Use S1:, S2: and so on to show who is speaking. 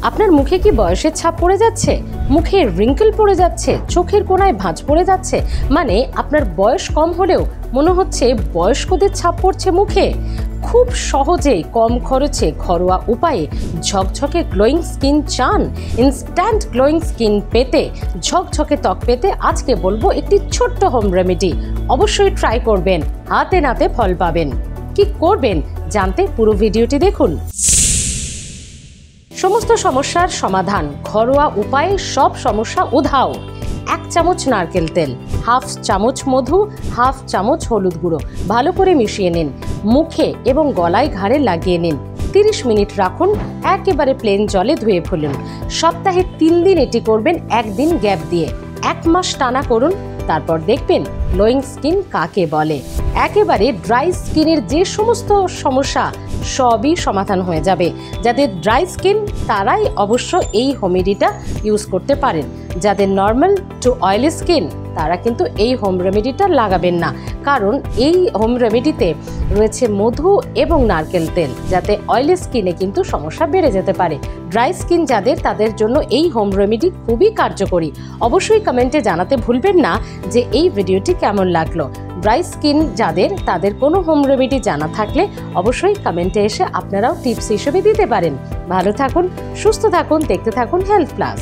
S1: আপনার মুখে কি বয়সের ছাপ পড়ে যাচ্ছে, মুখে রিঙ্কেল পড়ে যাচ্ছে, চোখের কোণায় ভাঁজ পড়ে যাচ্ছে, মানে আপনার বয়স কম হলেও মনে হচ্ছে বয়স্কদের ছাপ পড়ছে মুখে? খুব সহজে কম খরচে ঘরোয়া উপায়ে ঝকঝকে গ্লোয়িং স্কিন চান? ইনস্ট্যান্ট গ্লোয়িং স্কিন পেতে, ঝকঝকে ত্বক পেতে আজকে বলবো একটি ছোট্ট হোম রেমেডি। অবশ্যই ট্রাই করবেন, হাতে নাতে ফল পাবেন। কি করবেন জানতে পুরো ভিডিওটি দেখুন। সমস্ত সমস্যার সমাধান, ঘরোয়া উপায়ে সব সমস্যা উধাও। 1 চামচ নারকেল তেল, হাফ চামচ মধু, হাফ চামচ হলুদ গুঁড়ো ভালো করে মিশিয়ে নিন। মুখে এবং গলায় ঘাড়ে লাগিয়ে নিন। 30 মিনিট রাখুন, একেবারে প্লেন জলে ধুয়ে ফেলুন। সপ্তাহে 3 দিন এটি করবেন, 1 দিন গ্যাপ দিয়ে। 1 মাস টানা করুন, তারপর দেখবেন গ্লোয়িং স্কিন কাকে বলে। একেবারে ড্রাই স্কিনের যে সমস্ত সমস্যা সবই সমাধান হয়ে যাবে। যাদের ড্রাই স্কিন তারাই অবশ্য এই হোম রেমেডিটা ইউজ করতে পারেন। যাদের নর্মাল টু অয়েলি স্কিন তারা কিন্তু এই হোম রেমেডিটা লাগাবেন না, কারণ এই হোম রেমেডিতে রয়েছে মধু এবং নারকেল তেল, যাতে অয়েলি স্কিনে কিন্তু সমস্যা বেড়ে যেতে পারে। ড্রাই স্কিন যাদের, তাদের জন্য এই হোম রেমেডি খুবই কার্যকরী। অবশ্যই কমেন্টে জানাতে ভুলবেন না যে এই ভিডিওটি কেমন লাগলো। ড্রাই স্কিন যাদের, তাদের কোনো হোম রেমেডি জানা থাকলে অবশ্যই কমেন্টে এসে আপনারাও টিপস হিসেবে দিতে পারেন। ভালো থাকুন, সুস্থ থাকুন, দেখতে থাকুন হেলথ প্লাস।